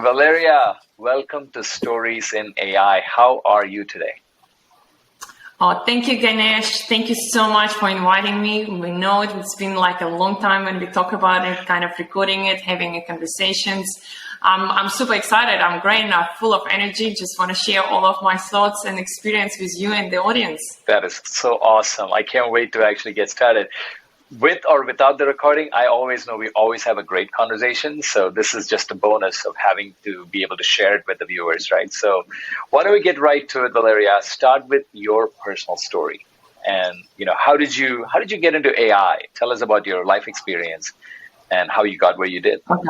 Valeria, welcome to Stories in AI. How are you today? Oh, thank you, Ganesh. Thank you so much for inviting me. We know it's been like a long time when we talk about it, kind of recording it, having conversations. I'm super excited. I'm great and I'm full of energy. Just want to share all of my thoughts and experience with you and the audience. That is so awesome. I can't wait to actually get started. With or without the recording, I always know we always have a great conversation. So this is just a bonus of having to be able to share it with the viewers, right? So why don't we get right to it, Valeria? Start with your personal story. And, how did you get into AI? Tell us about your life experience and how you got where you did. Okay.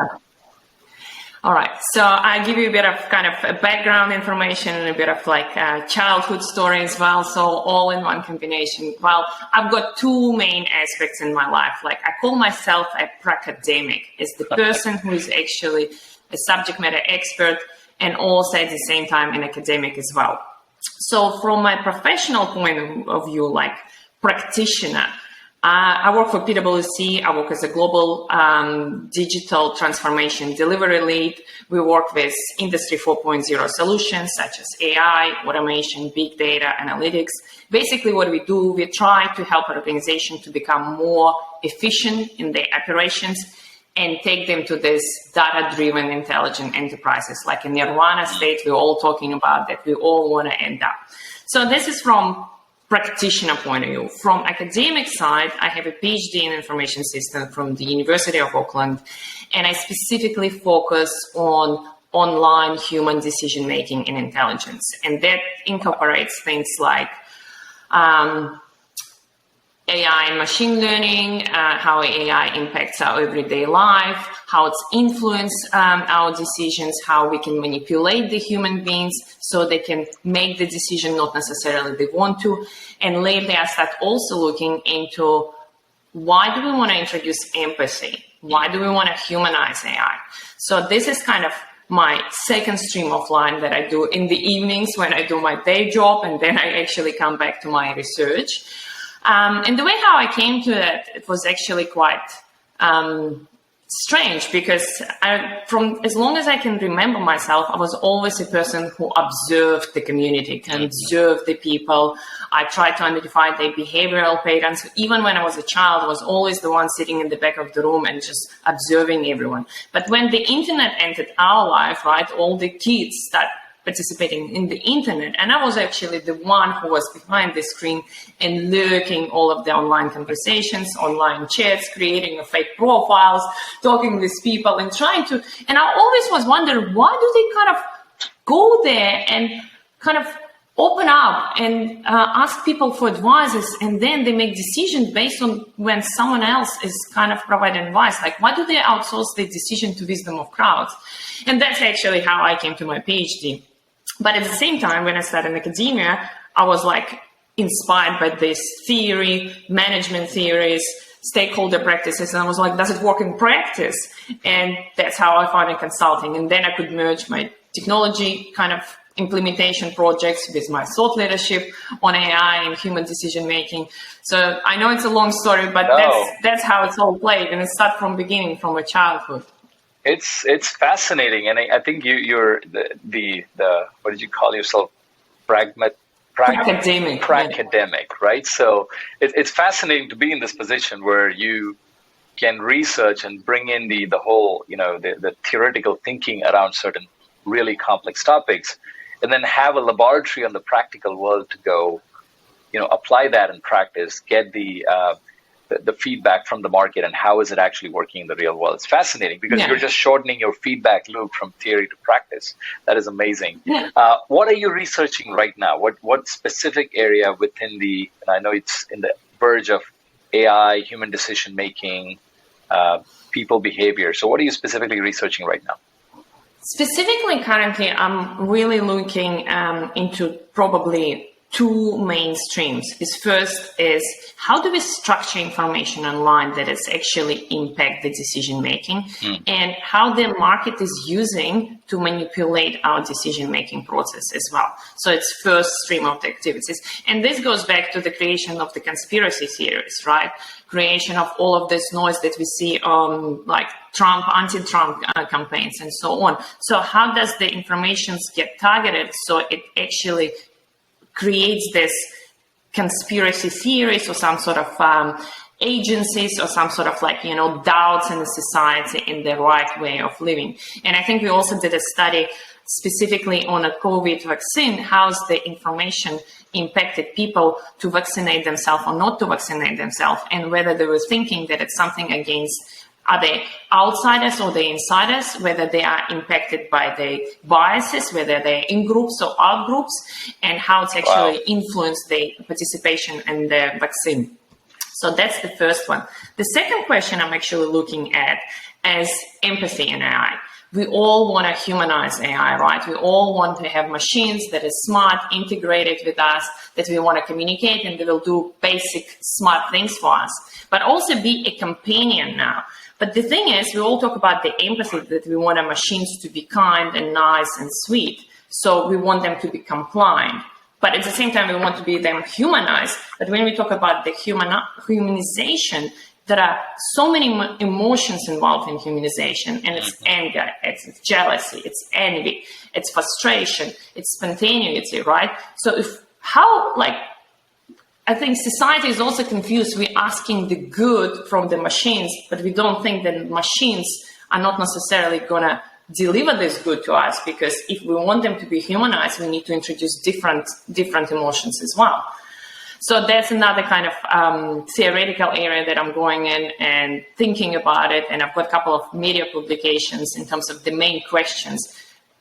All right, so I give you a bit of kind of background information and a bit of like childhood story as well, so all in one combination. Well, I've got two main aspects in my life. Like I call myself a pracademic, as the person who is actually a subject matter expert and also at the same time an academic as well. So from my professional point of view, like practitioner, I work for PwC. I work as a global digital transformation delivery lead. We work with Industry 4.0 solutions such as AI, automation, big data, analytics. Basically what we do, we try to help organizations to become more efficient in their operations and take them to this data-driven intelligent enterprises. Like in Nirvana state, we're all talking about that we all want to end up. So this is from practitioner point of view. From academic side, I have a Ph.D. in information system from the University of Auckland, and I specifically focus on online human decision-making and intelligence. And that incorporates things like AI and machine learning, how AI impacts our everyday life, how it's influenced our decisions, how we can manipulate the human beings so they can make the decision not necessarily they want to. And lately I start also looking into why do we want to introduce empathy? Why do we want to humanize AI? So this is kind of my second stream of line that I do in the evenings when I do my day job, and then I actually come back to my research. And the way how I came to that, it was actually quite strange because from as long as I can remember myself, I was always a person who observed the community, observed the people. I tried to identify their behavioral patterns. Even when I was a child, I was always the one sitting in the back of the room and just observing everyone. But when the internet entered our life, right, all the kids start participating in the internet, and I was actually the one who was behind the screen and lurking all of the online conversations, online chats, creating fake profiles, talking with people and trying to, and I always was wondering, why do they kind of go there and kind of open up and ask people for advices, and then they make decisions based on when someone else is kind of providing advice? Like, why do they outsource the decision to wisdom of crowds? And that's actually how I came to my PhD. But at the same time, when I started in academia, I was like inspired by this theory, management theories, stakeholder practices. And I was like, does it work in practice? And that's how I found in consulting. And then I could merge my technology kind of implementation projects with my thought leadership on AI and human decision making. So I know it's a long story, but that's how it's all played. And it started from beginning, from my childhood. It's fascinating, and I think you're the what did you call yourself? Pracademic, right? So it's fascinating to be in this position where you can research and bring in the whole the theoretical thinking around certain really complex topics, and then have a laboratory on the practical world to go apply that in practice, get the feedback from the market and how is it actually working in the real world. It's fascinating because you're just shortening your feedback loop from theory to practice. That is amazing. Yeah. What are you researching right now? What specific area within and I know it's in the verge of AI, human decision making, people behavior. So what are you specifically researching right now? Specifically, currently, I'm really looking into probably two main streams. First is how do we structure information online that is actually impact the decision making, and how the market is using to manipulate our decision making process as well. So it's first stream of the activities, and this goes back to the creation of the conspiracy theories, right? Creation of all of this noise that we see on like Trump, anti-Trump campaigns and so on. So how does the information get targeted so it actually creates this conspiracy theories or some sort of agencies or some sort of doubts in the society in the right way of living. And I think we also did a study specifically on a COVID vaccine, how's the information impacted people to vaccinate themselves or not to vaccinate themselves, and whether they were thinking that it's something against are they outsiders or the insiders, whether they are impacted by the biases, whether they're in groups or out groups, and how it's actually influenced the participation in the vaccine. So that's the first one. The second question I'm actually looking at is empathy in AI. We all want to humanize AI, right? We all want to have machines that are smart, integrated with us, that we want to communicate, and they will do basic smart things for us, but also be a companion now. But the thing is, we all talk about the empathy, that we want our machines to be kind and nice and sweet. So we want them to be compliant. But at the same time, we want to be them humanized. But when we talk about the humanization, there are so many emotions involved in humanization, and it's anger, it's jealousy, it's envy, it's frustration, it's spontaneity, right? So I think society is also confused. We're asking the good from the machines, but we don't think that machines are not necessarily going to deliver this good to us, because if we want them to be humanized, we need to introduce different emotions as well. So that's another kind of theoretical area that I'm going in and thinking about it. And I've got a couple of media publications in terms of the main questions.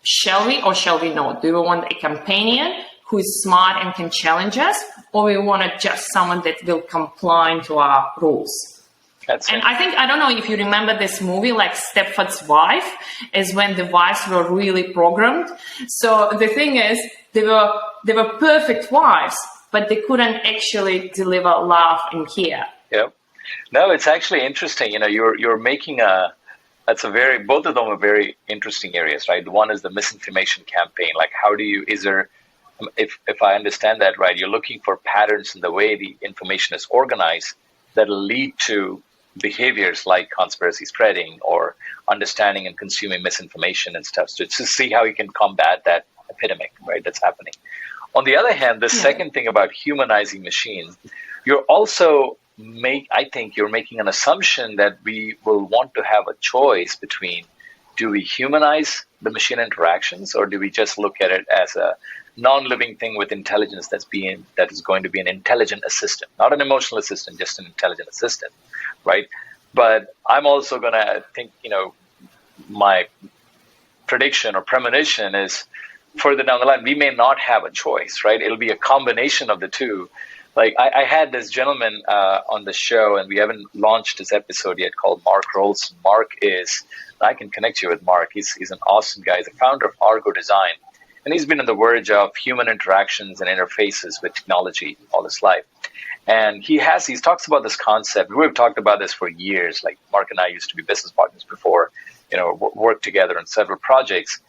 Shall we or shall we not? Do we want a companion who is smart and can challenge us, or we want just someone that will comply to our rules? And I don't know if you remember this movie, like Stepford's Wife, is when the wives were really programmed. So the thing is, they were perfect wives, but they couldn't actually deliver love and care. Yeah. No, it's actually interesting. You're making both of them are very interesting areas, right? One is the misinformation campaign. Like, if I understand that right, you're looking for patterns in the way the information is organized that'll lead to behaviors like conspiracy spreading or understanding and consuming misinformation and stuff, to see how you can combat that epidemic, right, that's happening. On the other hand, the second thing about humanizing machines, you're also you're making an assumption that we will want to have a choice between, do we humanize the machine interactions, or do we just look at it as a non-living thing with intelligence that is going to be an intelligent assistant, not an emotional assistant, just an intelligent assistant, right? But I'm also going to think, my prediction or premonition is further down the line, we may not have a choice, right? It'll be a combination of the two. Like I had this gentleman on the show, and we haven't launched this episode yet, called Mark Rolson. I can connect you with Mark. He's an awesome guy. He's the founder of Argo Design. And he's been on the verge of human interactions and interfaces with technology all his life. And he talks about this concept. We've talked about this for years. Like, Mark and I used to be business partners before, worked together on several projects.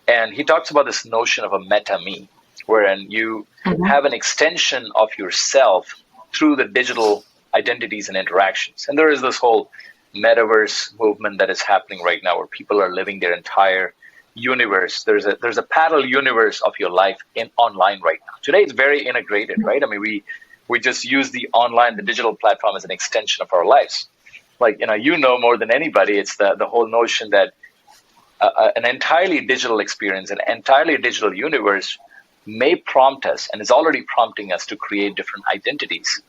And he talks about this notion of a meta-me, wherein you have an extension of yourself through the digital identities and interactions. And there is this whole metaverse movement that is happening right now, where people are living their entire universe. There's a parallel universe of your life online right now. Today it's very integrated, right? I mean, we just use the digital platform as an extension of our lives. Like, more than anybody, it's the whole notion that an entirely digital experience, an entirely digital universe may prompt us, and is already prompting us, to create different identities,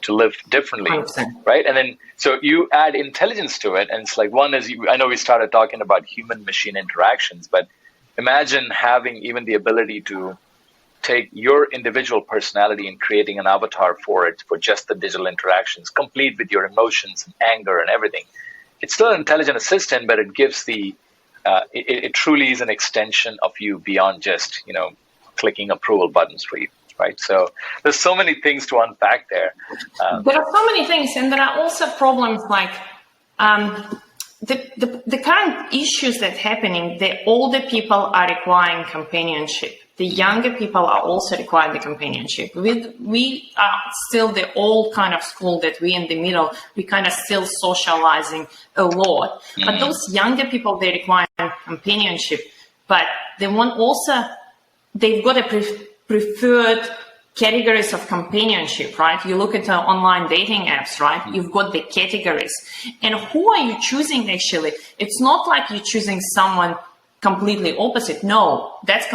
to live differently, 100%. Right? And then, so you add intelligence to it, and it's like, one is, I know we started talking about human-machine interactions, but imagine having even the ability to take your individual personality and creating an avatar for it, for just the digital interactions, complete with your emotions and anger and everything. It's still an intelligent assistant, but it gives it truly is an extension of you beyond just, clicking approval buttons for you, right? So there's so many things to unpack there. There are so many things, and there are also problems like the current issues that are happening. The older people are requiring companionship. The younger people are also requiring the companionship. We are still the old kind of school that we in the middle, we kind of still socializing a lot. But those younger people, they require companionship. But they want also, they've got a preferred categories of companionship, right? You look at online dating apps, right? You've got the categories. And who are you choosing actually? It's not like you're choosing someone completely opposite. No, that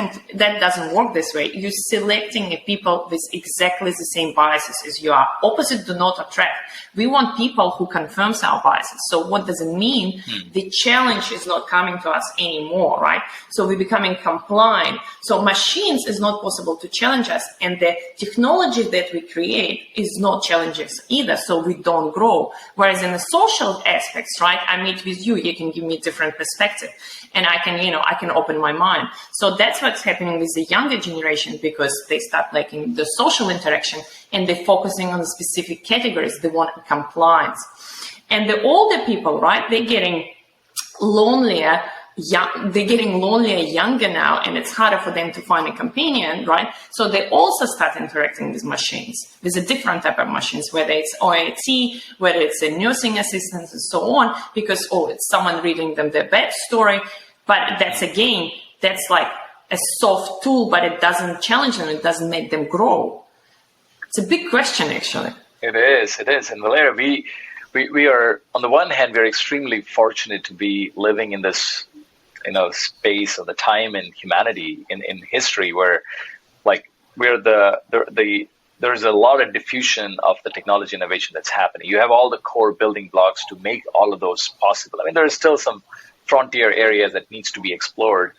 doesn't work this way. You're selecting people with exactly the same biases as you are. Opposite do not attract. We want people who confirms our biases. So what does it mean? The challenge is not coming to us anymore, right? So we're becoming compliant. So machines is not possible to challenge us, and the technology that we create is not challenging us either. So we don't grow. Whereas in the social aspects, right? I meet with you, you can give me different perspective, and I can open my mind. So that's what's happening with the younger generation, because they start lacking the social interaction and they're focusing on specific categories. They want compliance. And the older people, right, they're getting lonelier. They're getting lonelier younger now, and it's harder for them to find a companion, right? So they also start interacting with machines, with a different type of machines, whether it's OIT, whether it's a nursing assistant, and so on, because, it's someone reading them their backstory. But that's like a soft tool, but it doesn't challenge them. It doesn't make them grow. It's a big question, actually. It is. And Valeria, we are, on the one hand, we're extremely fortunate to be living in this, space of the time in humanity, in history, where like there's a lot of diffusion of the technology innovation that's happening. You have all the core building blocks to make all of those possible. I mean, there is still some frontier areas that needs to be explored.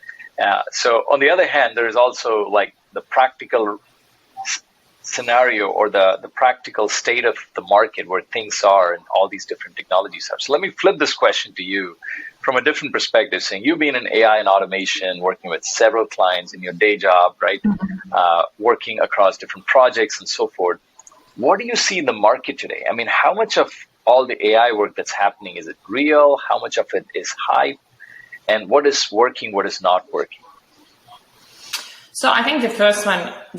So on the other hand, there is also like the practical scenario or the practical state of the market where things are and all these different technologies are. So let me flip this question to you from a different perspective, saying you've been in AI and automation, working with several clients in your day job, right? Working across different projects and so forth. What do you see in the market today? I mean, how much of all the AI work that's happening, is it real? How much of it is hype? And what is working, what is not working? So I think the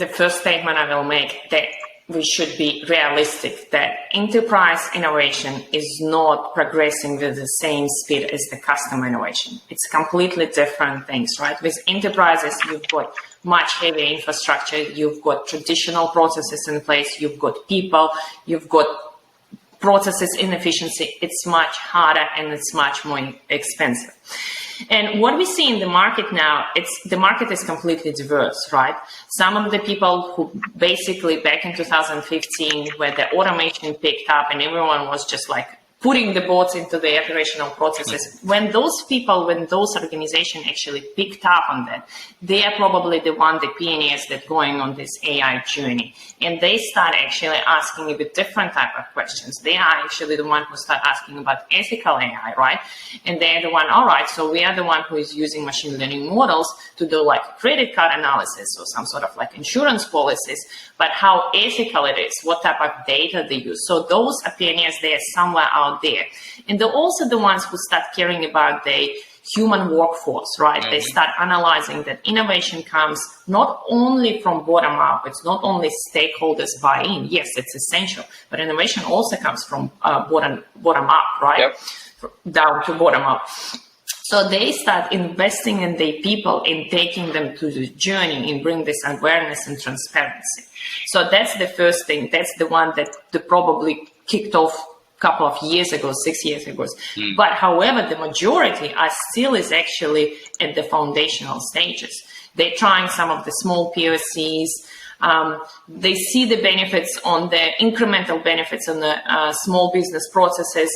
first statement I will make, that we should be realistic, that enterprise innovation is not progressing with the same speed as the customer innovation. It's completely different things, right? With enterprises, you've got much heavier infrastructure, you've got traditional processes in place, you've got people, you've got processes inefficiency. It's much harder and it's much more expensive. And what we see in the market now, the market is completely diverse, right? Some of the people who basically back in 2015, where the automation picked up and everyone was just like putting the bots into the operational processes, when those organizations actually picked up on that, they are probably the pioneers that going on this AI journey. And they start actually asking a bit different type of questions. They are actually the one who start asking about ethical AI, right? And they're the one, all right, so we are the one who is using machine learning models to do like credit card analysis or some sort of like insurance policies, but how ethical it is, what type of data they use. So those are pioneers, they are somewhere out there. And they're also the ones who start caring about the human workforce, right? They start analyzing that innovation comes not only from bottom up, it's not only stakeholders buy in. Yes, it's essential, but innovation also comes from bottom up, right? Yep. Down to bottom up. So they start investing in their people, in taking them to the journey, and bring this awareness and transparency. So that's the first thing. That's the one that probably kicked off couple of years ago, 6 years ago. But however, the majority are still is actually at the foundational stages. They're trying some of the small POCs. They see the benefits on the incremental benefits on the small business processes.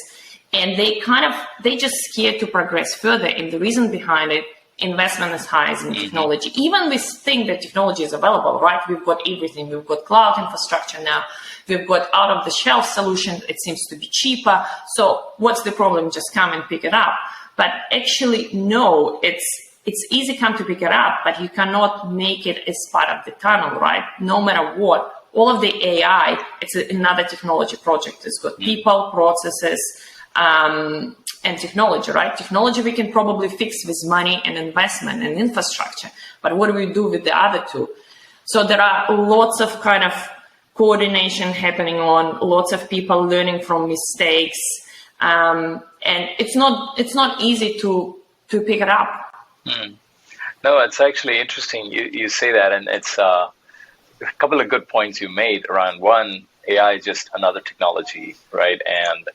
And they just scared to progress further. And the reason behind it, investment is high in technology. Even we think that technology is available, right? We've got everything. We've got cloud infrastructure now. We've got out-of-the-shelf solution. It seems to be cheaper. So what's the problem? Just come and pick it up. But actually, no, it's easy come to pick it up, but you cannot make it as part of the tunnel, right? No matter what, all of the AI, it's another technology project. It's got people, processes, and technology, right? Technology we can probably fix with money and investment and infrastructure, but what do we do with the other two? So there are lots of kind of coordination happening on, lots of people learning from mistakes, and it's not easy to pick it up. No, it's actually interesting you say that, and it's a couple of good points you made around one, AI is just another technology, right? And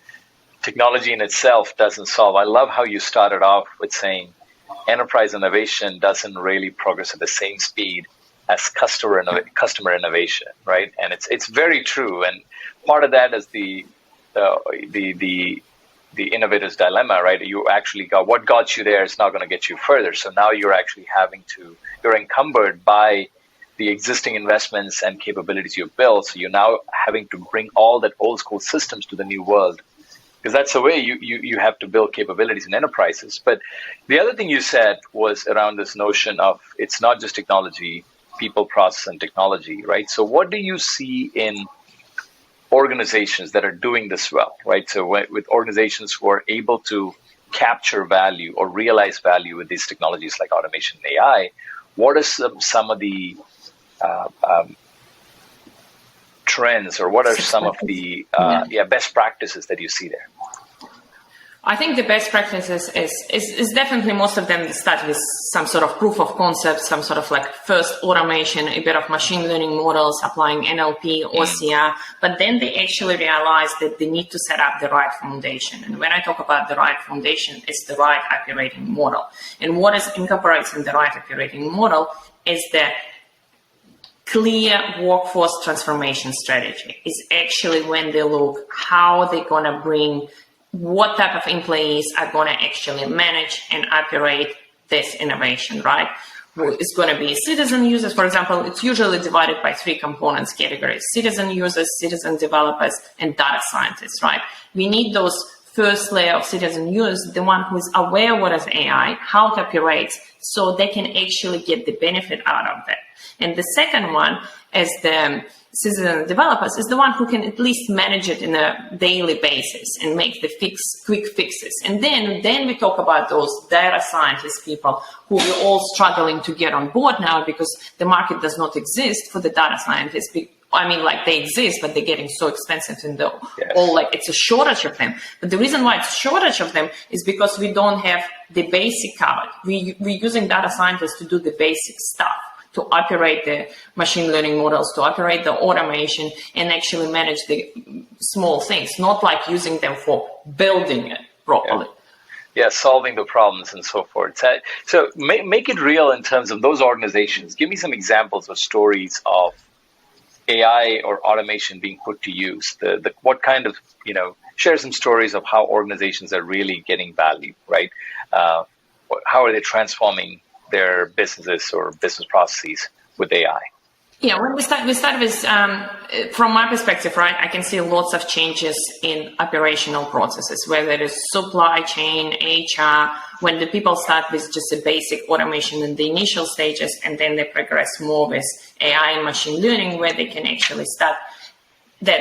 technology in itself doesn't solve. I love how you started off with saying enterprise innovation doesn't really progress at the same speed as customer innovation, right? And it's very true. And part of that is the innovator's dilemma, right? You actually what got you there is not going to get you further. So now you're actually you're encumbered by the existing investments and capabilities you've built. So you're now having to bring all that old school systems to the new world, because that's the way you have to build capabilities in enterprises. But the other thing you said was around this notion of it's not just technology, people, process, and technology, right? So what do you see in organizations that are doing this well, right? So with organizations who are able to capture value or realize value with these technologies like automation and AI, what are some of the trends, or what are some of the best practices that you see there? I think the best practices is definitely, most of them start with some sort of proof of concept, some sort of like first automation, a bit of machine learning models, applying NLP, OCR, but then they actually realize that they need to set up the right foundation. And when I talk about the right foundation, it's the right operating model. And what is incorporates in the right operating model is the clear workforce transformation strategy. Is actually when they look how they're going to bring, what type of employees are going to actually manage and operate this innovation, right? It's going to be citizen users, for example. It's usually divided by 3 components categories: citizen users, citizen developers, and data scientists, right? We need those first layer of citizen users, the one who's aware what is AI, how it operates, so they can actually get the benefit out of that. And the second one, as the citizen developers, is the one who can at least manage it in a daily basis and make the quick fixes. And then we talk about those data scientist people who we're all struggling to get on board now, because the market does not exist for the data scientists. I mean, like, they exist, but they're getting so expensive, and it's a shortage of them. But the reason why it's a shortage of them is because we don't have the basic covered. We're using data scientists to do the basic stuff, to operate the machine learning models, to operate the automation, and actually manage the small things, not like using them for building it properly. Yeah, solving the problems and so forth. So make it real in terms of those organizations. Give me some examples of stories of AI or automation being put to use. What kind of, share some stories of how organizations are really getting value, right? How are they transforming their businesses or business processes with AI? Yeah, when we start with, from my perspective, right, I can see lots of changes in operational processes, whether it is supply chain, HR, when the people start with just a basic automation in the initial stages, and then they progress more with AI and machine learning, where they can actually start that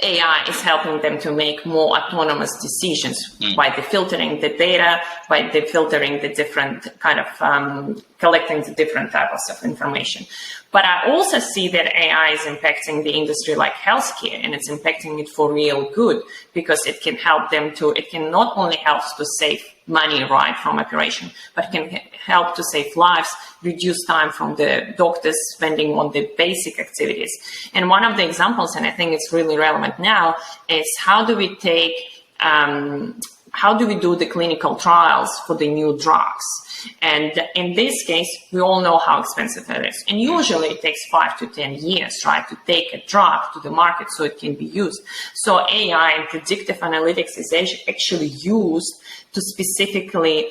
AI is helping them to make more autonomous decisions by the filtering the data, by the filtering the different kind of collecting the different types of information. But I also see that AI is impacting the industry like healthcare, and it's impacting it for real good, because it can help them it can not only help to save money, right, from operation, but it can help to save lives, reduce time from the doctors spending on the basic activities. And one of the examples, and I think it's really relevant now, is how do we do the clinical trials for the new drugs? And in this case, we all know how expensive it is. And usually it takes 5 to 10 years, right, to take a drug to the market so it can be used. So AI and predictive analytics is actually used to specifically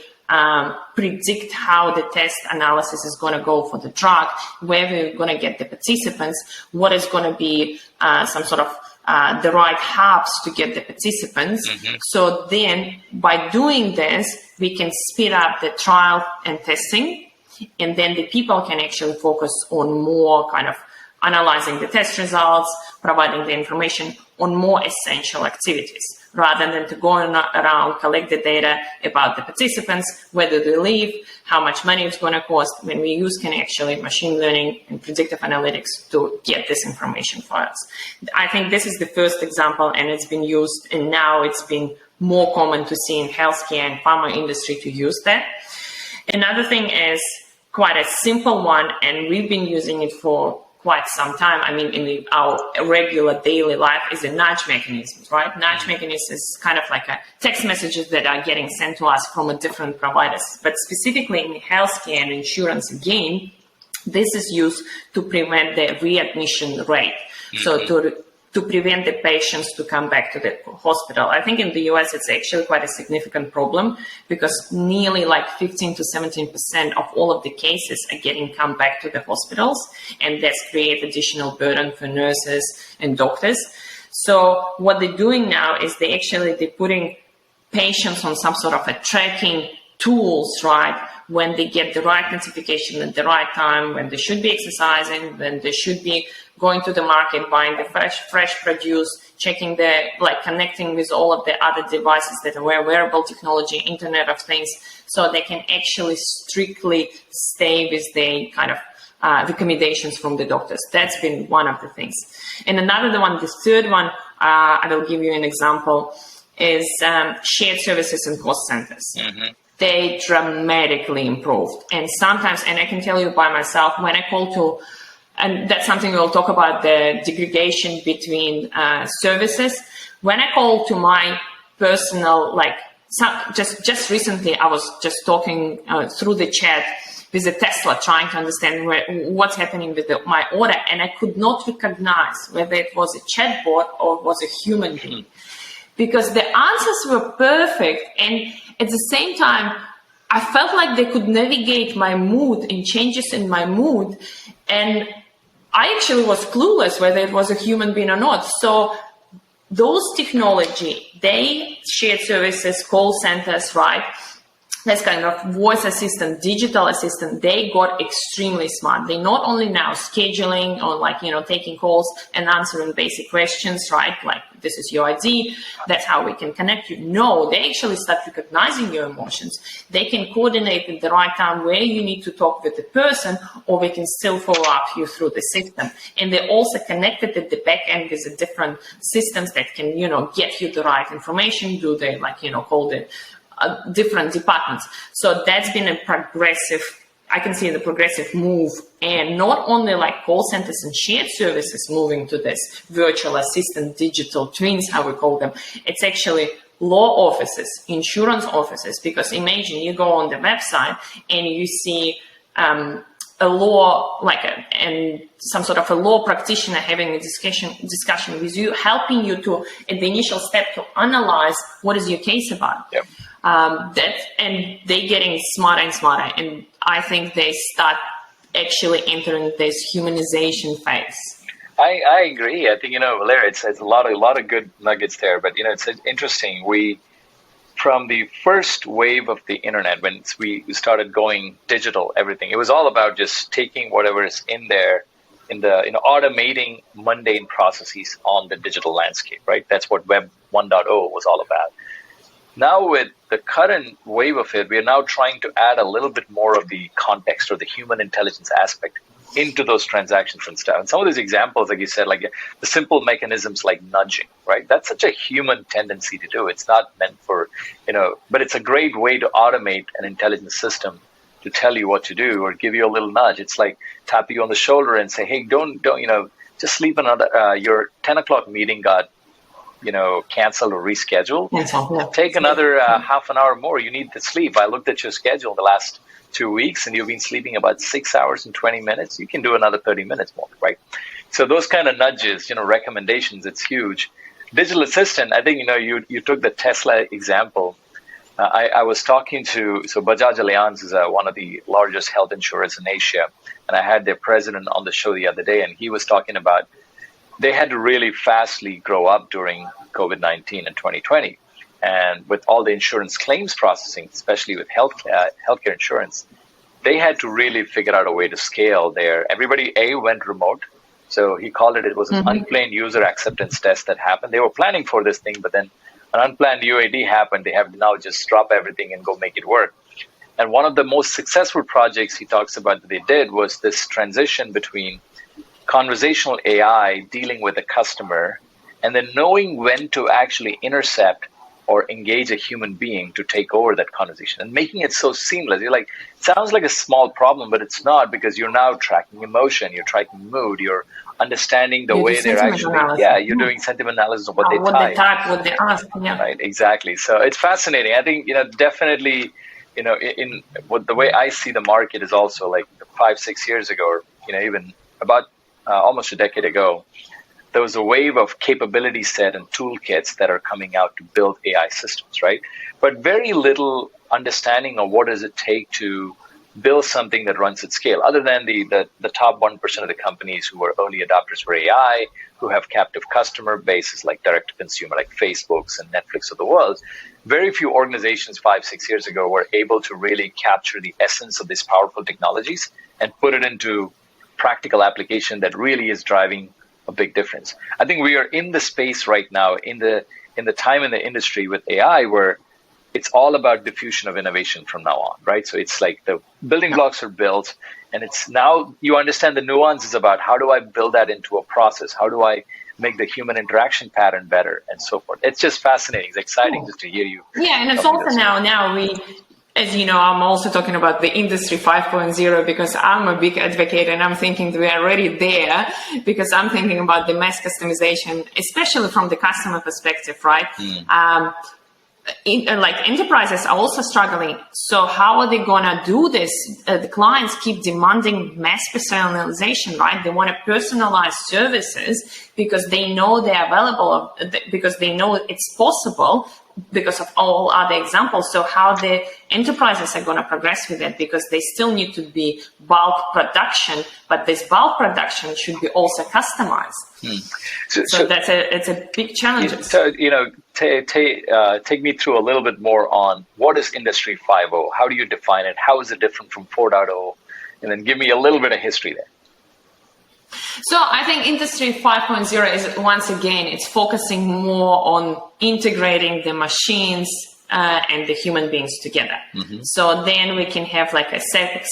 predict how the test analysis is going to go for the drug, where we're going to get the participants, what is going to be some sort of the right hubs to get the participants. So then by doing this, we can speed up the trial and testing, and then the people can actually focus on more kind of analyzing the test results, providing the information on more essential activities, rather than to go around, collect the data about the participants, whether they live, how much money it's going to cost. When we use can actually machine learning and predictive analytics to get this information for us. I think this is the first example, and it's been used, and now it's been more common to see in healthcare and pharma industry to use that. Another thing is quite a simple one, and we've been using it for quite some time. I mean, in our regular daily life is a nudge mechanism, right? Nudge mechanism is kind of like a text messages that are getting sent to us from a different providers. But specifically in healthcare and insurance, again, this is used to prevent the readmission rate. So to prevent the patients to come back to the hospital. I think in the US, it's actually quite a significant problem because nearly like 15 to 17% of all of the cases are getting come back to the hospitals, and that's create additional burden for nurses and doctors. So what they're doing now is they're putting patients on some sort of a tracking tools, right? When they get the right notification at the right time, when they should be exercising, when they should be going to the market, buying the fresh produce, checking connecting with all of the other devices that are wearable technology, Internet of Things, so they can actually strictly stay with the kind of recommendations from the doctors. That's been one of the things. And another one, the third one, I will give you an example, is shared services and cost centers. They dramatically improved. And sometimes, and I can tell you by myself, when I call to, and that's something we'll talk about, the segregation between services. When I call to my personal, just recently, I was just talking through the chat with a Tesla, trying to understand what's happening with my order, and I could not recognize whether it was a chatbot or was a human being, because the answers were perfect, and at the same time, I felt like they could navigate my mood and changes in my mood, and I actually was clueless whether it was a human being or not. So those technology, they shared services, call centers, right? That's kind of voice assistant, digital assistant, they got extremely smart. They not only now scheduling or taking calls and answering basic questions, right? Like, this is your ID, that's how we can connect you. No, they actually start recognizing your emotions. They can coordinate at the right time where you need to talk with the person, or we can still follow up you through the system. And they're also connected at the back end with the different systems that can, get you the right information, do they call the different departments. So that's been a progressive, I can see the progressive move, and not only like call centers and shared services moving to this virtual assistant, digital twins, how we call them. It's actually law offices, insurance offices, because imagine you go on the website and you see a law, and some sort of a law practitioner having a discussion with you, helping you to, at the initial step, to analyze what is your case about. Yep. And they getting smarter and smarter, and I think they start actually entering this humanization phase. I agree. I think Valeria, it's a lot of good nuggets there. But it's interesting. From the first wave of the internet, when we started going digital, everything, it was all about just taking whatever is in there, automating mundane processes on the digital landscape. Right. That's what Web 1.0 was all about. Now with the current wave of it, we are now trying to add a little bit more of the context or the human intelligence aspect into those transactions and stuff. And some of these examples, like you said, like the simple mechanisms like nudging, right? That's such a human tendency to do. It's not meant for, but it's a great way to automate an intelligence system to tell you what to do or give you a little nudge. It's like tap you on the shoulder and say, hey, don't, just sleep another, your 10 o'clock meeting got, canceled or rescheduled. Take another half an hour more. You need to sleep. I looked at your schedule the last 2 weeks and you've been sleeping about 6 hours and 20 minutes. You can do another 30 minutes more, right? So those kind of nudges, recommendations, it's huge. Digital assistant, I think, you took the Tesla example. I was talking to, Bajaj Allianz is one of the largest health insurers in Asia. And I had their president on the show the other day, and he was talking about they had to really fastly grow up during COVID-19 and 2020. And with all the insurance claims processing, especially with healthcare insurance, they had to really figure out a way to scale there. Everybody, went remote. So he called it was an unplanned user acceptance test that happened. They were planning for this thing, but then an unplanned UAD happened. They have to now just drop everything and go make it work. And one of the most successful projects he talks about that they did was this transition between conversational AI dealing with a customer and then knowing when to actually intercept or engage a human being to take over that conversation and making it so seamless. You're like, it sounds like a small problem, but it's not, because you're now tracking emotion, you're tracking mood, you're understanding the way they're actually, you're doing sentiment analysis of what they type, what they ask. Yeah. Right, exactly. So it's fascinating. I think, definitely, in what the way I see the market is also like 5-6 years ago, or, even about almost a decade ago, there was a wave of capability set and toolkits that are coming out to build AI systems, right? But very little understanding of what does it take to build something that runs at scale, other than the top 1% of the companies who are early adopters for AI, who have captive customer bases like direct to consumer, like Facebook's and Netflix of the world. Very few organizations 5-6 years ago were able to really capture the essence of these powerful technologies and put it into practical application that really is driving a big difference. I think we are in the space right now, in the time in the industry with AI, where it's all about diffusion of innovation from now on, right? So it's like the building blocks are built, and it's now you understand the nuances about how do I build that into a process? How do I make the human interaction pattern better, and so forth? It's just fascinating. It's exciting just to hear you. Yeah, and it's also now we, as you know, I'm also talking about the industry 5.0 because I'm a big advocate, and I'm thinking we are already there, because I'm thinking about the mass customization, especially from the customer perspective, right? Like enterprises are also struggling. So how are they going to do this? The clients keep demanding mass personalization, right? They want to personalize services because they know they're available, because they know it's possible, because of all other examples. So how the enterprises are going to progress with it, because they still need to be bulk production, but this bulk production should be also customized. So it's a big challenge. So, take me through a little bit more on what is Industry 5.0? How do you define it? How is it different from 4.0? And then give me a little bit of history there. So I think Industry 5.0 is, once again, it's focusing more on integrating the machines and the human beings together. So then we can have like a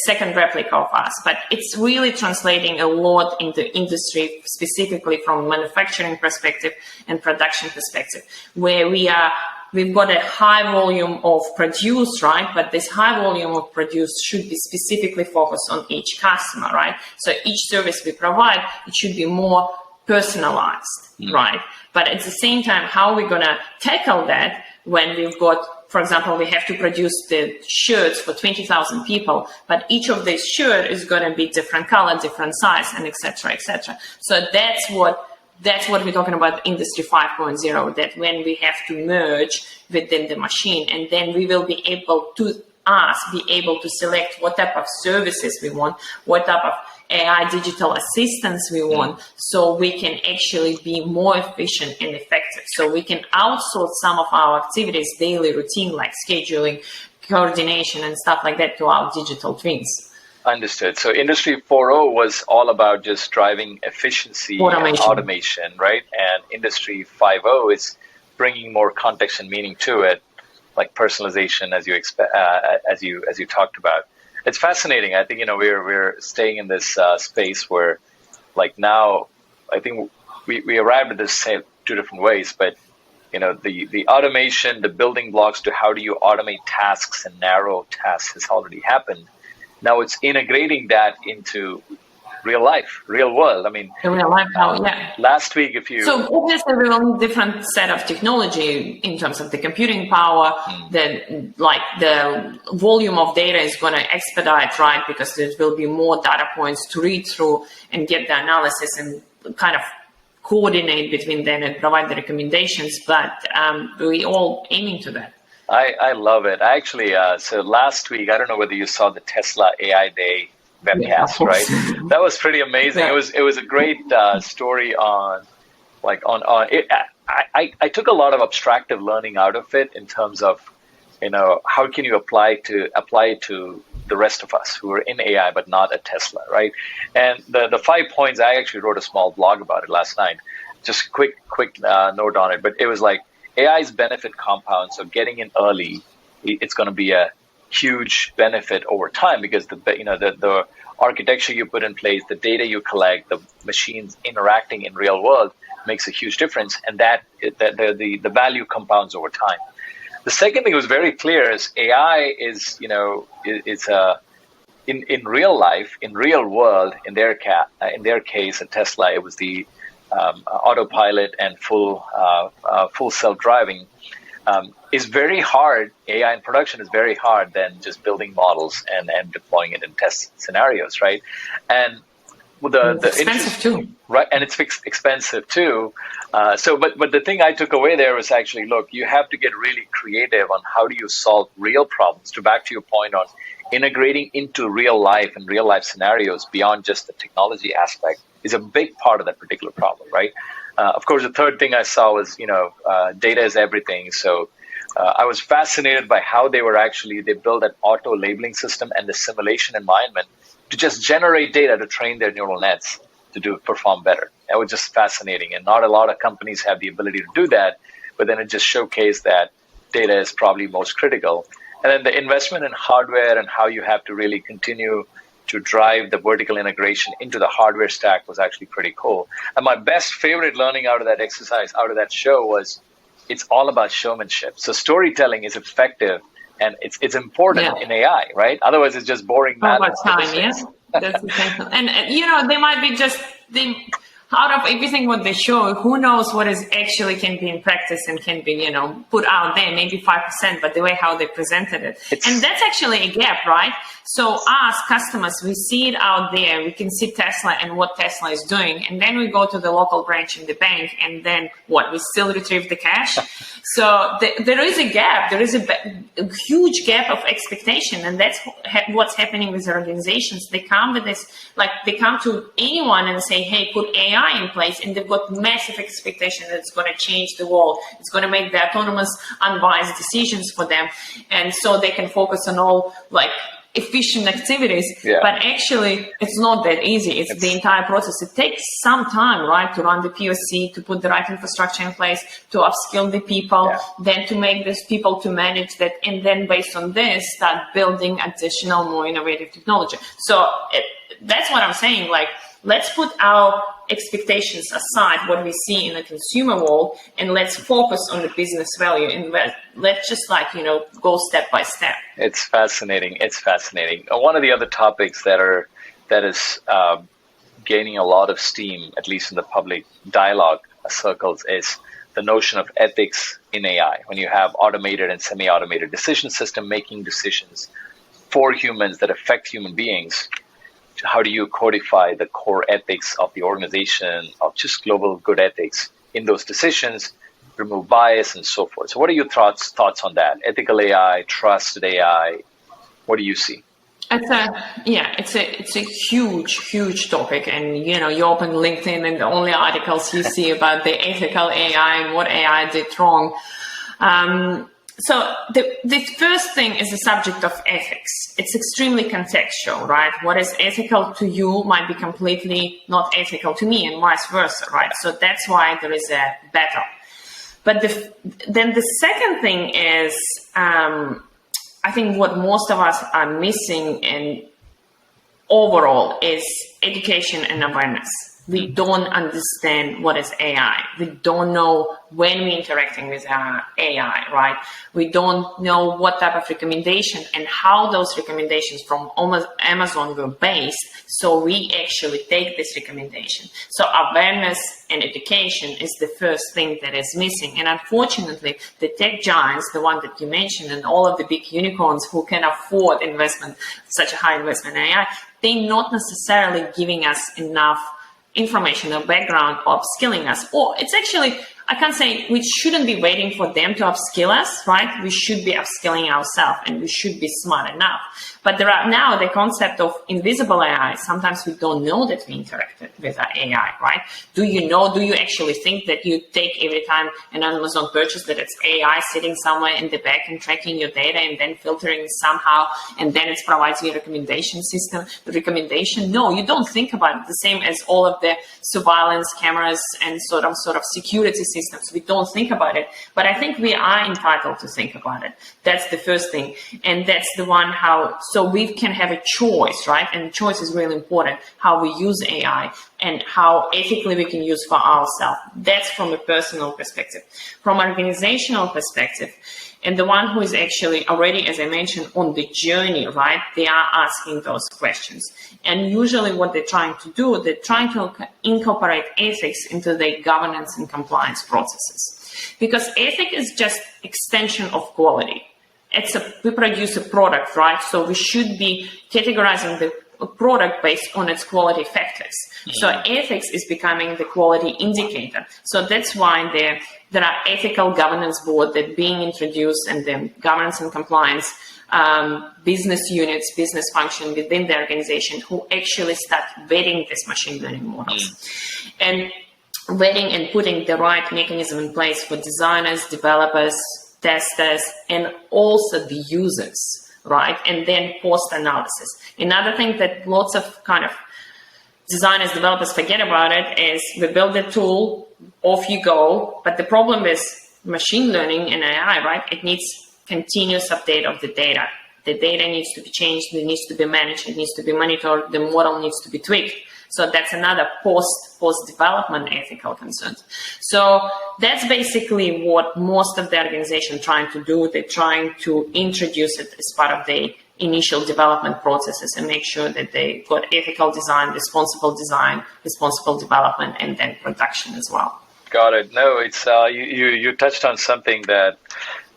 second replica of us. But it's really translating a lot into industry, specifically from manufacturing perspective and production perspective, where we've got a high volume of produce, right? But this high volume of produce should be specifically focused on each customer, right? So each service we provide, it should be more personalized, right? But at the same time, how are we going to tackle that when we've got, for example, we have to produce the shirts for 20,000 people, but each of these shirts is going to be different color, different size, and et cetera, et cetera. So that's what we're talking about, Industry 5.0, that when we have to merge within the machine, and then we will be able to select what type of services we want, what type of AI digital assistance we want, so we can actually be more efficient and effective. So we can outsource some of our activities, daily routine, like scheduling, coordination, and stuff like that, to our digital twins. Understood. So Industry 4.0 was all about just driving efficiency and automation, right? And Industry 5.0 is bringing more context and meaning to it, like personalization, as you talked about. It's fascinating. I think we're staying in this space where, like, now, I think we arrived at this same two different ways, but the automation, the building blocks to how do you automate tasks and narrow tasks has already happened. Now it's integrating that into real life, real world. I mean, in real life now, yeah. Last week, So obviously we will need different set of technology in terms of the computing power, then like the volume of data is going to expedite, right? Because there will be more data points to read through and get the analysis and kind of coordinate between them and provide the recommendations. But we all aiming to that. I love it. I actually, so last week, I don't know whether you saw the Tesla AI Day webcast, right? That was pretty amazing. Yeah. It was a great story on like on it. I took a lot of abstractive learning out of it in terms of, how can you apply it to the rest of us who are in AI but not at Tesla, right? And the 5 points, I actually wrote a small blog about it last night. Just quick note on it, but it was like AI's benefit compound. So getting in early, it's going to be a huge benefit over time, because the architecture you put in place, the data you collect, the machines interacting in real world makes a huge difference, and that the value compounds over time. The second thing was very clear is AI is, in real life, in real world, in their case at Tesla, it was the autopilot and full self-driving. Is very hard. AI in production is very hard than just building models and deploying it in test scenarios, right? And the expensive too, right? And it's expensive too. But the thing I took away there was actually, look, you have to get really creative on how do you solve real problems. Back to your point on integrating into real life and real life scenarios beyond just the technology aspect is a big part of that particular problem, right? Of course, the third thing I saw was, data is everything. So I was fascinated by how they built an auto labeling system and the simulation environment to just generate data to train their neural nets to perform better. That was just fascinating. And not a lot of companies have the ability to do that, but then it just showcased that data is probably most critical. And then the investment in hardware and how you have to really continue to drive the vertical integration into the hardware stack was actually pretty cool. And my favorite learning out of that exercise, out of that show, was it's all about showmanship. So storytelling is effective, and it's important in AI, right? Otherwise, it's just boring math. Over time, yes. That's the thing. And, they might be out of everything what they show, who knows what is actually can be in practice and can be, put out there, maybe 5%, but the way how they presented it. And that's actually a gap, right? So us customers, we see it out there, we can see Tesla and what Tesla is doing. And then we go to the local branch in the bank, and then what? We still retrieve the cash. So there is a gap. There is a huge gap of expectation. And that's what's happening with organizations. They come with this, they come to anyone and say, hey, put AI in place, and they've got massive expectation that it's going to change the world. It's going to make the autonomous, unbiased decisions for them. And so they can focus on all efficient activities. Yeah. But actually, it's not that easy. It's the entire process. It takes some time, right, to run the POC, to put the right infrastructure in place, to upskill the people, then to make these people to manage that, and then based on this, start building additional, more innovative technology. So that's what I'm saying. Let's put our expectations aside, what we see in the consumer world, and let's focus on the business value, and let's just go step by step. It's fascinating. One of the other topics that is gaining a lot of steam, at least in the public dialogue circles, is the notion of ethics in AI. When you have automated and semi-automated decision system making decisions for humans that affect human beings, how do you codify the core ethics of the organization, of just global good ethics in those decisions, remove bias and so forth? So what are your thoughts on that? Ethical AI, trusted AI, what do you see? It's a huge topic, and you open LinkedIn and the only articles you see about the ethical AI and what AI did wrong. So the first thing is the subject of ethics. It's extremely contextual, right? What is ethical to you might be completely not ethical to me, and vice versa, right? So that's why there is a battle. But then the second thing is, I think what most of us are missing in overall is education and awareness. We don't understand what is AI. We don't know when we're interacting with AI, right? We don't know what type of recommendation and how those recommendations from Amazon were based. So we actually take this recommendation. So awareness and education is the first thing that is missing. And unfortunately, the tech giants, the one that you mentioned, and all of the big unicorns who can afford investment, such a high investment in AI, they're not necessarily giving us enough information or background or upskilling us. Or it's actually, I can't say we shouldn't be waiting for them to upskill us, right? We should be upskilling ourselves, and we should be smart enough. But there are now the concept of invisible AI. Sometimes we don't know that we interacted with our AI, right? Do you actually think that you take every time an Amazon purchase that it's AI sitting somewhere in the back and tracking your data and then filtering somehow, and then it provides you a recommendation system, the recommendation? No, you don't think about it. The same as all of the surveillance cameras and sort of security systems. We don't think about it, but I think we are entitled to think about it. That's the first thing. And that's the one so we can have a choice, right? And choice is really important, how we use AI and how ethically we can use for ourselves. That's from a personal perspective. From an organizational perspective, and the one who is actually already, as I mentioned, on the journey, right? They are asking those questions. And usually what they're trying to do, they're trying to incorporate ethics into their governance and compliance processes. Because ethics is just extension of quality. We produce a product, right? So we should be categorizing the product based on its quality factors. So ethics is becoming the quality indicator. So that's why there are ethical governance boards that are being introduced, and then governance and compliance business units, business function within the organization who actually start vetting these machine learning models. And vetting and putting the right mechanism in place for designers, developers, testers, and also the users, right? And then post-analysis. Another thing that lots of kind of designers, developers forget about it is we build the tool, off you go. But the problem is machine learning and AI, right? It needs continuous update of the data. The data needs to be changed, it needs to be managed, it needs to be monitored, the model needs to be tweaked. So that's another post-development ethical concern. So that's basically what most of the organizations trying to do. They're trying to introduce it as part of the initial development processes and make sure that they got ethical design, responsible development, and then production as well. Got it. No, it's you touched on something that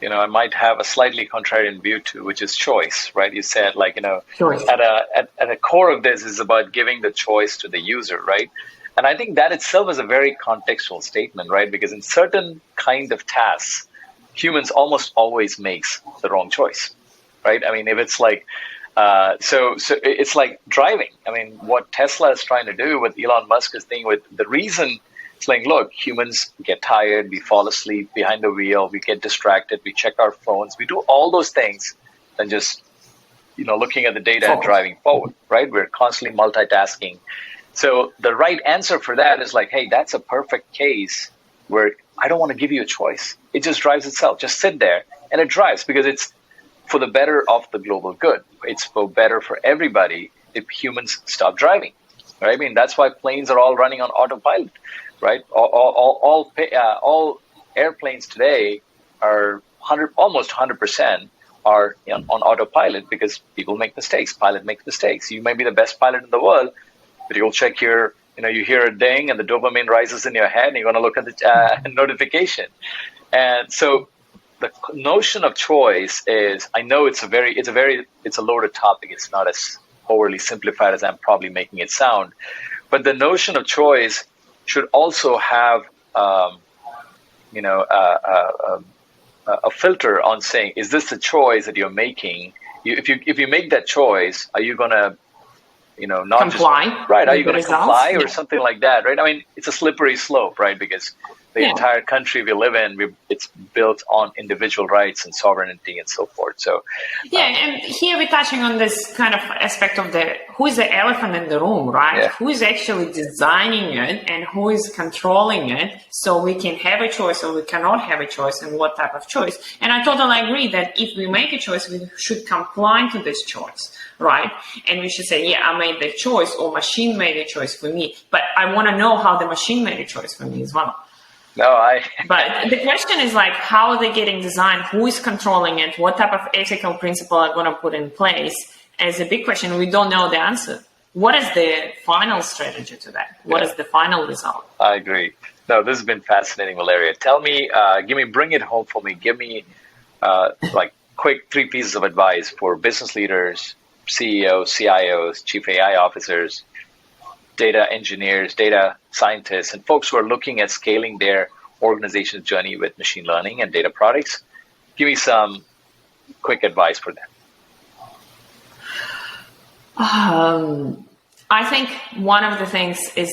I might have a slightly contrarian view to, which is choice, right? You said choice. At a core of this is about giving the choice to the user, right? And I think that itself is a very contextual statement, right? Because in certain kind of tasks, humans almost always makes the wrong choice, right? I mean, if it's like, so it's like driving. I mean, what Tesla is trying to do, what Elon Musk is doing with the reason. It's like, look, humans get tired, we fall asleep behind the wheel, we get distracted, we check our phones, we do all those things than just, looking at the data and driving forward, right? We're constantly multitasking. So the right answer for that is like, hey, that's a perfect case where I don't want to give you a choice. It just drives itself. Just sit there and it drives because it's for the better of the global good. It's for better for everybody if humans stop driving, right? I mean, that's why planes are all running on autopilot. Right, all airplanes today are almost 100% are on autopilot because people make mistakes. Pilot makes mistakes. You may be the best pilot in the world, but you'll check you hear a ding and the dopamine rises in your head, and you're going to look at the notification. And so the notion of choice is, I know it's a loaded topic. It's not as overly simplified as I'm probably making it sound, but the notion of choice should also have, a filter on saying, is this the choice that you're making? If you make that choice, are you going to, not comply? Just, right? Are you going to comply or something like that? Right? I mean, it's a slippery slope, right? Because the entire country we live in, it's built on individual rights and sovereignty and so forth. So, and here we're touching on this kind of aspect of who is the elephant in the room, right? Yeah. Who is actually designing it and who is controlling it, so we can have a choice or we cannot have a choice, and what type of choice. And I totally agree that if we make a choice, we should comply to this choice, right? And we should say, yeah, I made the choice, or machine made a choice for me, but I want to know how the machine made a choice for me as well. But the question is like, how are they getting designed? Who is controlling it? What type of ethical principle are going to put in place? As a big question, we don't know the answer. What is the final strategy to that? What is the final result? I agree. No, this has been fascinating, Valeria. Tell me, bring it home for me. Give me quick 3 pieces of advice for business leaders, CEOs, CIOs, chief AI officers, data engineers, data scientists, and folks who are looking at scaling their organization's journey with machine learning and data products. Give me some quick advice for them. I think one of the things is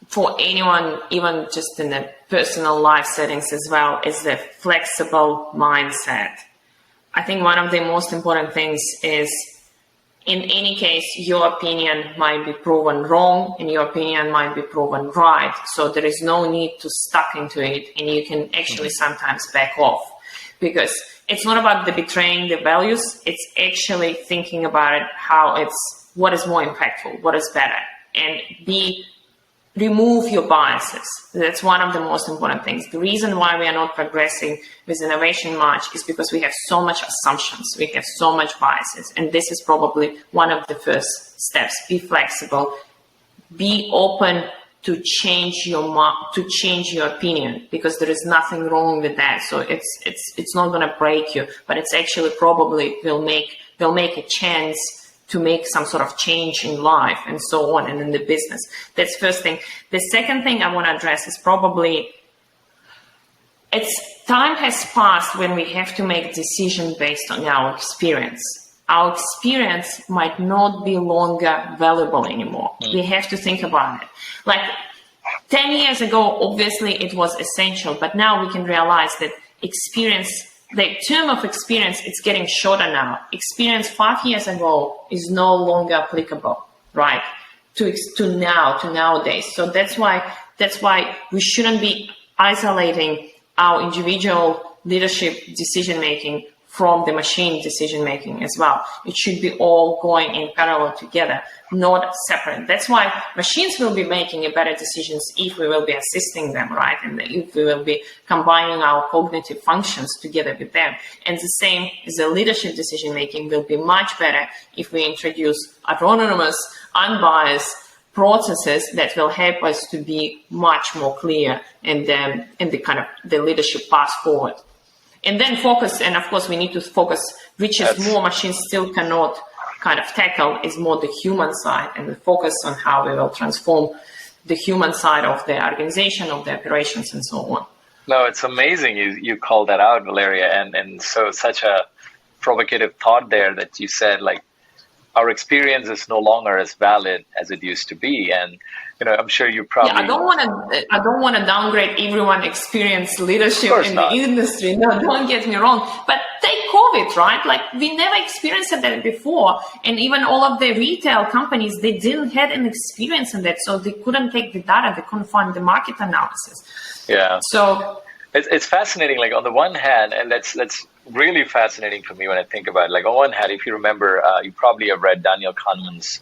for anyone, even just in the personal life settings as well, is the flexible mindset. I think one of the most important things is, in any case, your opinion might be proven wrong and your opinion might be proven right. So there is no need to stuck into it, and you can actually sometimes back off, because it's not about the betraying the values. It's actually thinking about it, what is more impactful, what is better, and remove your biases. That's one of the most important things. The reason why we are not progressing with innovation much is because we have so much assumptions, we have so much biases, and this is probably one of the first steps. Be flexible, be open to change your opinion, because there is nothing wrong with that. So it's not going to break you, but it's actually probably will make a chance to make some sort of change in life and so on, and in the business. That's first thing. The second thing I want to address is probably time has passed when we have to make decisions based on our experience. Our experience might not be longer valuable anymore. We have to think about it. Like 10 years ago, obviously it was essential, but now we can realize that the term of experience, it's getting shorter now. Experience 5 years ago is no longer applicable, right? To nowadays. So that's why we shouldn't be isolating our individual leadership decision making from the machine decision making as well. It should be all going in parallel together, not separate. That's why machines will be making better decisions if we will be assisting them, right? And if we will be combining our cognitive functions together with them. And the same as the leadership decision making will be much better if we introduce autonomous, unbiased processes that will help us to be much more clear in the kind of the leadership path forward. And then focus, and of course we need to focus, which is more machines still cannot kind of tackle, is more the human side, and the focus on how we will transform the human side of the organization, of the operations, and so on. No, it's amazing you called that out, Valeria, and so such a provocative thought there that you said, like, our experience is no longer as valid as it used to be. And I'm sure you probably. Yeah, I don't want to downgrade everyone experienced leadership in the industry. No, don't get me wrong. But take COVID, right? Like, we never experienced that before, and even all of the retail companies, they didn't have an experience in that, so they couldn't take the data, they couldn't find the market analysis. Yeah. So it's fascinating. Like, on the one hand, and that's really fascinating for me when I think about it. Like, on one hand, if you remember, you probably have read Daniel Kahneman's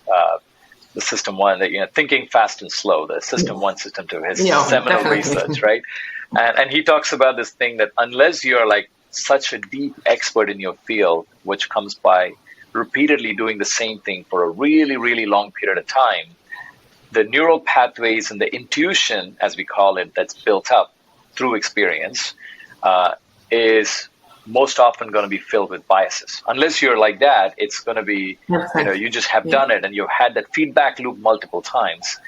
the System 1, that Thinking Fast and Slow, the System 1, System 2, his seminal research, right? And he talks about this thing that unless you're like such a deep expert in your field, which comes by repeatedly doing the same thing for a really, really long period of time, the neural pathways and the intuition, as we call it, that's built up through experience, is most often going to be filled with biases. Unless you're like that, it's going to be, you just have done it and you've had that feedback loop multiple times.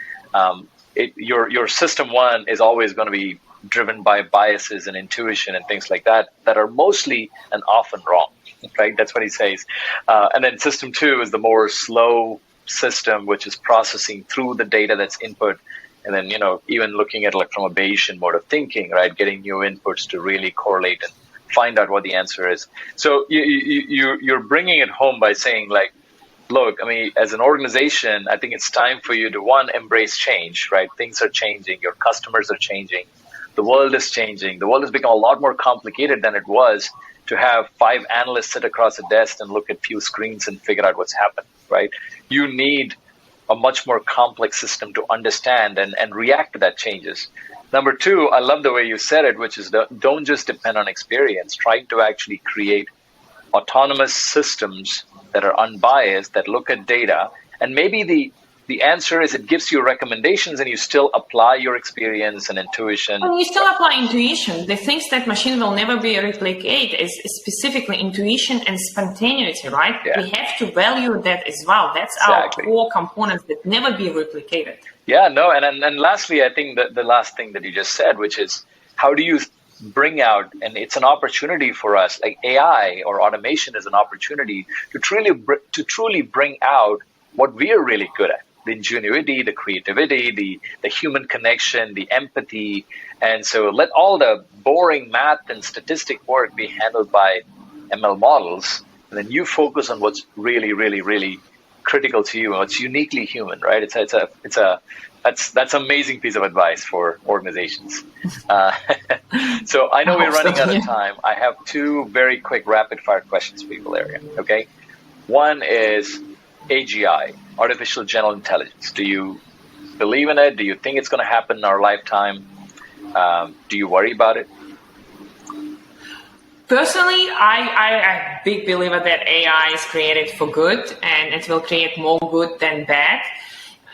Your System 1 is always going to be driven by biases and intuition and things like that are mostly and often wrong, right? That's what he says. And then System 2 is the more slow system, which is processing through the data that's input. And then, even looking at, like, from a Bayesian mode of thinking, right? Getting new inputs to really correlate and find out what the answer is. So you're bringing it home by saying, like, look, I mean, as an organization, I think it's time for you to, one, embrace change, right? Things are changing. Your customers are changing. The world is changing. The world has become a lot more complicated than it was to have 5 analysts sit across a desk and look at few screens and figure out what's happened, right? You need a much more complex system to understand and react to that changes. Number 2, I love the way you said it, which is don't just depend on experience. Try to actually create autonomous systems that are unbiased, that look at data. And maybe the answer is it gives you recommendations and you still apply your experience and intuition. Well, you still apply intuition. The things that machine will never be replicate is specifically intuition and spontaneity, right? Yeah. We have to value that as well. That's our core components that never be replicated. Yeah, no, and lastly, I think the last thing that you just said, which is how do you bring out, and it's an opportunity for us, like AI or automation is an opportunity to truly bring out what we are really good at: the ingenuity, the creativity, the human connection, the empathy. And so let all the boring math and statistic work be handled by ML models, and then you focus on what's really, really, really critical to you and what's uniquely human, right? That's an amazing piece of advice for organizations. So I know we're running out of time. I have two very quick rapid fire questions for you, Valeria. Okay. One is AGI, artificial general intelligence. Do you believe in it? Do you think it's going to happen in our lifetime? Do you worry about it? Personally, I'm a big believer that AI is created for good, and it will create more good than bad.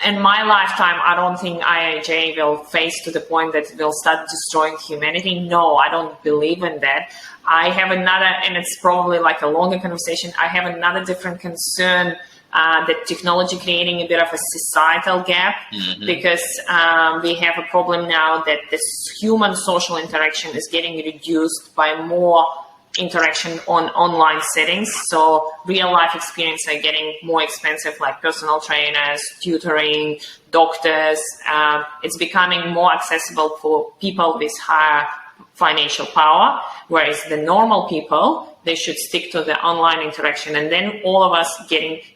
In my lifetime, I don't think IIJ will face to the point that it will start destroying humanity. No, I don't believe in that. I have another, and it's probably like a longer conversation, I have another different concern, that technology creating a bit of a societal gap, because we have a problem now that this human social interaction is getting reduced by more interaction on online settings. So real life experiences are getting more expensive, like personal trainers, tutoring, doctors. It's becoming more accessible for people with higher financial power, whereas the normal people, they should stick to the online interaction. And then all of us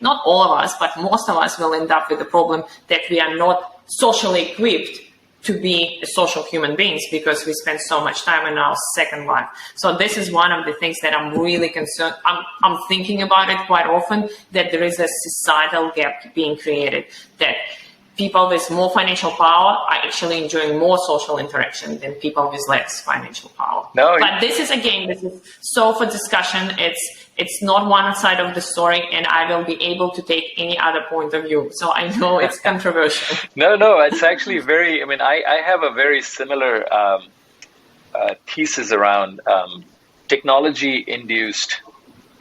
not all of us, but most of us will end up with the problem that we are not socially equipped to be social human beings because we spend so much time in our second life. So this is one of the things that I'm really concerned. I'm thinking about it quite often, that there is a societal gap being created, that people with more financial power are actually enjoying more social interaction than people with less financial power. But this is so for discussion. It's not one side of the story, and I will be able to take any other point of view. So I know it's controversial. No, it's actually I have a very similar thesis around technology-induced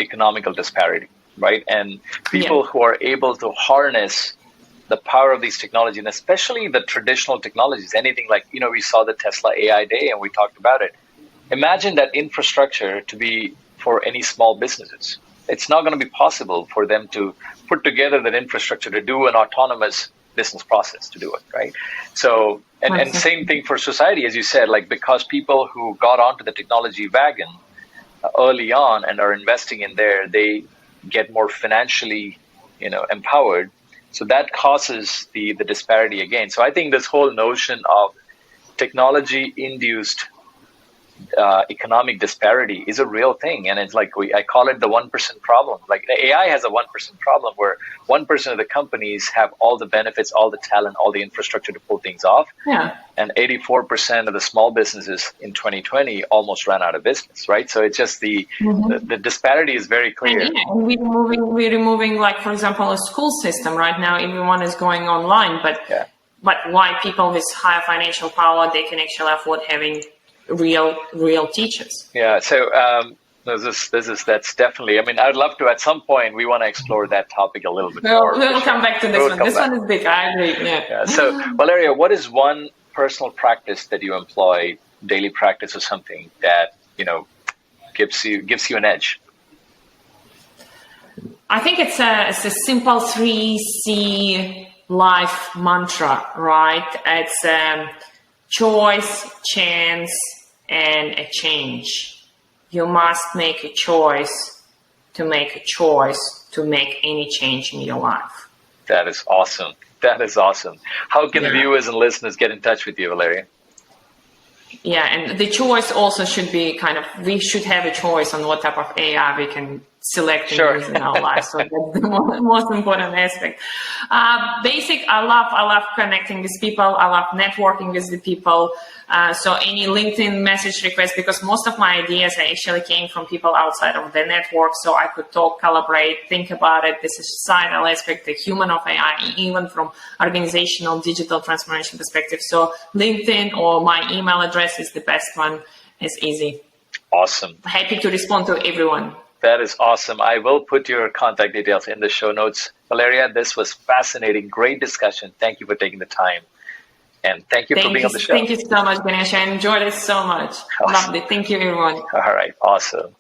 economical disparity, right? And people who are able to harness the power of these technologies, and especially the traditional technologies, anything like, we saw the Tesla AI Day and we talked about it. Imagine that infrastructure to be for any small businesses. It's not going to be possible for them to put together that infrastructure to do an autonomous business process to do it, right? So, and same thing for society, as you said, like because people who got onto the technology wagon early on and are investing in there, they get more financially, empowered. So that causes the disparity again. So I think this whole notion of technology-induced economic disparity is a real thing, and it's like I call it the 1% problem. Like the AI has a 1% problem where 1% of the companies have all the benefits, all the talent, all the infrastructure to pull things off, and 84% of the small businesses in 2020 almost ran out of business. Right? So it's just the disparity is very clear. And we're removing, like for example, a school system right now. Everyone is going online, but why people with higher financial power, they can actually afford having real teachers. So that's definitely, I'd love to, at some point we want to explore that topic a little bit more. We'll come back to this one. This one is big. I agree. So Valeria, what is one personal practice that you employ, daily practice or something that gives you an edge? I think it's a simple 3C life mantra, right? It's choice, chance, and a change. You must make a choice to make any change in your life. That is awesome. How can viewers and listeners get in touch with you, Valeria? And the choice also should be we should have a choice on what type of AI we can select and use in our lives. So that's the most important aspect. I love connecting with people. I love networking with the people. So any LinkedIn message request, because most of my ideas actually came from people outside of the network. So I could talk, collaborate, think about it. This is societal aspect, the human of AI, even from organizational digital transformation perspective. So LinkedIn or my email address is the best one. It's easy. Awesome. Happy to respond to everyone. That is awesome. I will put your contact details in the show notes. Valeria, this was fascinating. Great discussion. Thank you for taking the time. And thank you for being on the show. Thank you so much, Ganesh. I enjoyed it so much. Awesome. Lovely. Thank you, everyone. All right. Awesome.